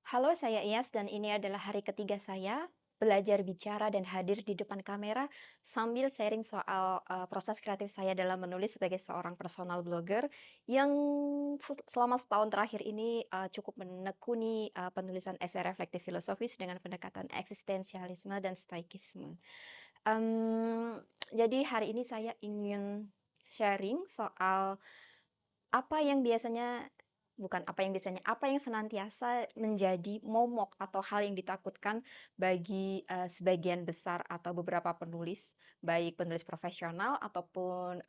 Halo, saya Iyas dan ini adalah hari ketiga saya belajar bicara dan hadir di depan kamera sambil sharing soal proses kreatif saya dalam menulis sebagai seorang personal blogger yang selama setahun terakhir ini cukup menekuni penulisan esai reflektif filosofis dengan pendekatan eksistensialisme dan stoikisme. Em, jadi hari ini saya ingin sharing soal apa yang biasanya bukan apa yang biasanya, apa yang senantiasa menjadi momok atau hal yang ditakutkan bagi, sebagian besar atau beberapa penulis, baik penulis profesional ataupun,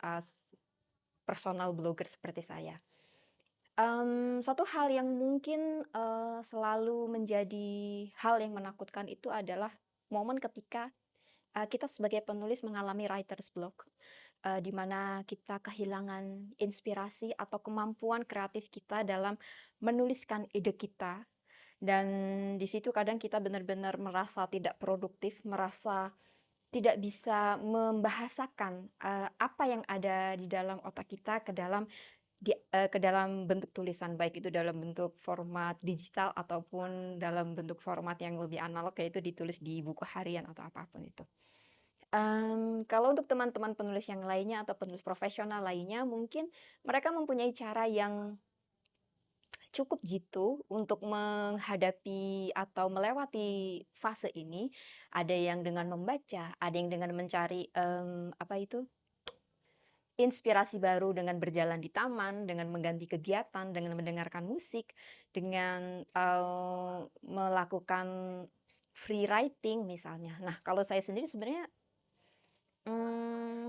personal blogger seperti saya. Satu hal yang mungkin, selalu menjadi hal yang menakutkan itu adalah momen ketika, kita sebagai penulis mengalami writer's block, di mana kita kehilangan inspirasi atau kemampuan kreatif kita dalam menuliskan ide kita, dan di situ kadang kita benar-benar merasa tidak produktif, merasa tidak bisa membahasakan, apa yang ada di dalam otak kita ke dalam bentuk tulisan, baik itu dalam bentuk format digital ataupun dalam bentuk format yang lebih analog, yaitu ditulis di buku harian atau apapun itu. Kalau untuk teman-teman penulis yang lainnya atau penulis profesional lainnya, mungkin mereka mempunyai cara yang cukup jitu untuk menghadapi atau melewati fase ini. Ada yang dengan membaca, ada yang dengan mencari, apa itu, inspirasi baru dengan berjalan di taman, dengan mengganti kegiatan, dengan mendengarkan musik, dengan, melakukan free writing misalnya. Nah, kalau saya sendiri sebenarnya,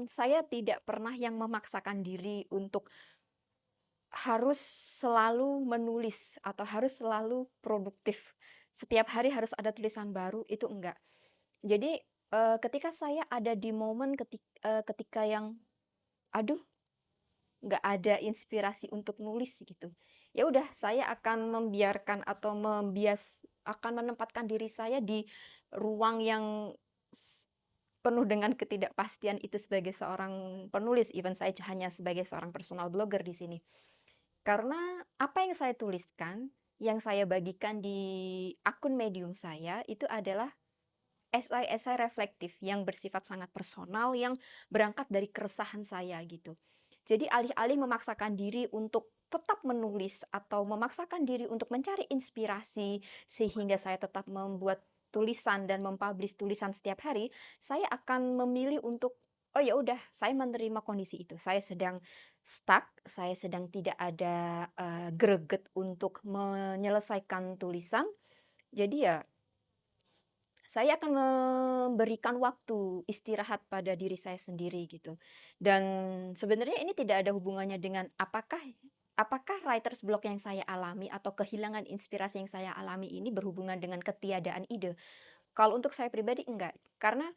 saya tidak pernah yang memaksakan diri untuk harus selalu menulis atau harus selalu produktif. Setiap hari harus ada tulisan baru, itu enggak. Jadi, ketika saya ada di momen ketika yang, aduh, nggak ada inspirasi untuk nulis gitu. Ya udah, saya akan membiarkan atau akan menempatkan diri saya di ruang yang s penuh dengan ketidakpastian itu sebagai seorang penulis, even saya hanya sebagai seorang personal blogger di sini. Karena apa yang saya tuliskan, yang saya bagikan di akun Medium saya, itu adalah esai-esai reflektif yang bersifat sangat personal, yang berangkat dari keresahan saya gitu. Jadi alih-alih memaksakan diri untuk tetap menulis atau memaksakan diri untuk mencari inspirasi sehingga saya tetap membuat tulisan dan mempublish tulisan setiap hari, saya akan memilih untuk, oh ya udah, saya menerima kondisi itu. Saya sedang stuck, saya sedang tidak ada greget untuk menyelesaikan tulisan. Jadi ya saya akan memberikan waktu istirahat pada diri saya sendiri gitu. Dan sebenarnya ini tidak ada hubungannya dengan apakah writer's block yang saya alami atau kehilangan inspirasi yang saya alami ini berhubungan dengan ketiadaan ide. Kalau untuk saya pribadi enggak, karena,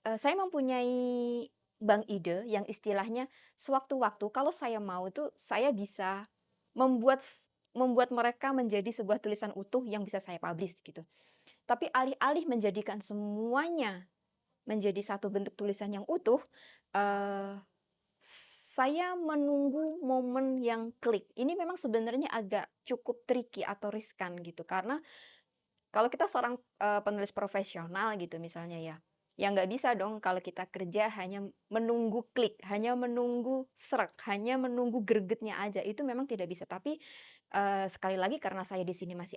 saya mempunyai bank ide yang istilahnya sewaktu-waktu kalau saya mau itu saya bisa membuat membuat mereka menjadi sebuah tulisan utuh yang bisa saya publish gitu. Tapi alih-alih menjadikan semuanya menjadi satu bentuk tulisan yang utuh, eee, saya menunggu momen yang klik. Ini memang sebenarnya agak cukup tricky atau riskan gitu, karena kalau kita seorang, penulis profesional gitu misalnya ya, ya nggak bisa dong kalau kita kerja hanya menunggu klik, hanya menunggu sreg, hanya menunggu gregetnya aja, itu memang tidak bisa. Tapi, sekali lagi karena saya di sini masih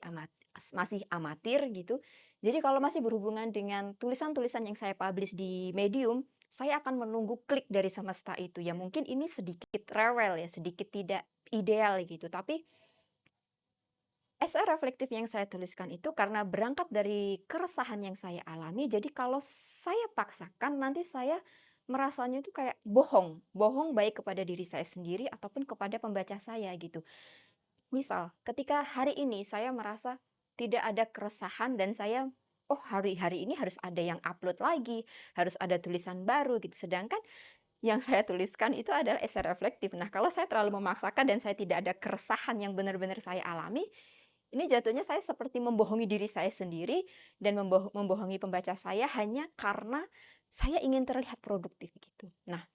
amatir gitu, jadi kalau masih berhubungan dengan tulisan-tulisan yang saya publish di Medium, saya akan menunggu klik dari semesta itu. Ya mungkin ini sedikit rewel ya, sedikit tidak ideal gitu, tapi esai reflektif yang saya tuliskan itu karena berangkat dari keresahan yang saya alami, jadi kalau saya paksakan nanti saya merasanya itu kayak bohong, bohong baik kepada diri saya sendiri ataupun kepada pembaca saya gitu. Misal, ketika hari ini saya merasa tidak ada keresahan dan saya, oh hari-hari ini harus ada yang upload lagi, harus ada tulisan baru gitu. Sedangkan yang saya tuliskan itu adalah esai reflektif. Nah, kalau saya terlalu memaksakan dan saya tidak ada keresahan yang benar-benar saya alami, ini jatuhnya saya seperti membohongi diri saya sendiri dan membohongi pembaca saya hanya karena saya ingin terlihat produktif gitu. Nah,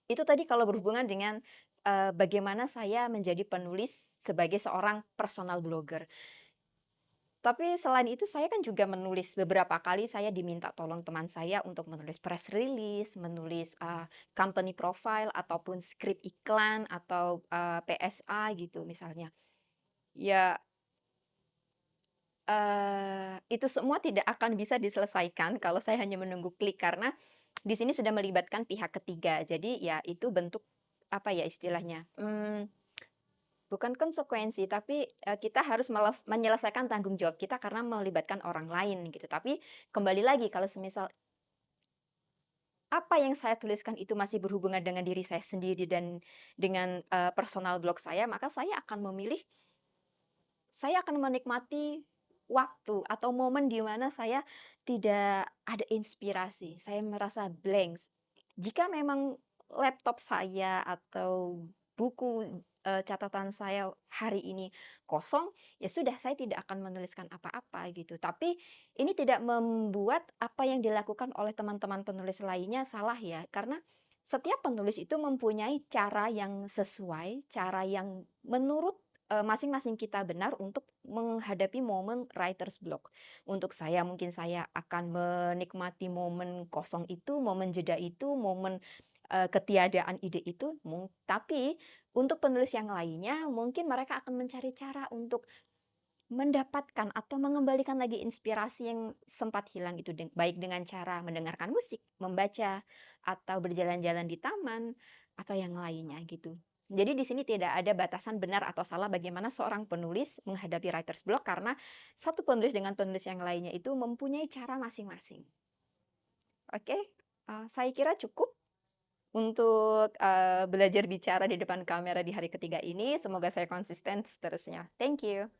itu tadi kalau berhubungan dengan, bagaimana saya menjadi penulis sebagai seorang personal blogger. Tapi selain itu saya kan juga menulis, beberapa kali saya diminta tolong teman saya untuk menulis press release, menulis, company profile ataupun skrip iklan atau, PSA gitu misalnya. Ya, itu semua tidak akan bisa diselesaikan kalau saya hanya menunggu klik, karena di sini sudah melibatkan pihak ketiga. Jadi ya itu bentuk, apa ya istilahnya, bukan konsekuensi, tapi, kita harus menyelesaikan tanggung jawab kita karena melibatkan orang lain gitu. Tapi kembali lagi kalau semisal apa yang saya tuliskan itu masih berhubungan dengan diri saya sendiri dan dengan, personal blog saya, maka saya akan menikmati waktu atau momen di mana saya tidak ada inspirasi, saya merasa blank. Jika memang laptop saya atau buku, catatan saya hari ini kosong, ya sudah saya tidak akan menuliskan apa-apa gitu. Tapi ini tidak membuat apa yang dilakukan oleh teman-teman penulis lainnya salah ya, karena setiap penulis itu mempunyai cara yang sesuai, cara yang menurut masing-masing kita benar untuk menghadapi momen writer's block. Untuk saya, mungkin saya akan menikmati momen kosong itu, momen jeda itu, momen, ketiadaan ide itu, tapi untuk penulis yang lainnya, mungkin mereka akan mencari cara untuk mendapatkan atau mengembalikan lagi inspirasi yang sempat hilang itu, baik dengan cara mendengarkan musik, membaca, atau berjalan-jalan di taman, atau yang lainnya gitu. Jadi di sini tidak ada batasan benar atau salah bagaimana seorang penulis menghadapi writer's block, karena satu penulis dengan penulis yang lainnya itu mempunyai cara masing-masing. Oke, saya kira cukup untuk, belajar bicara di depan kamera di hari ketiga ini. Semoga saya konsisten seterusnya. Thank you.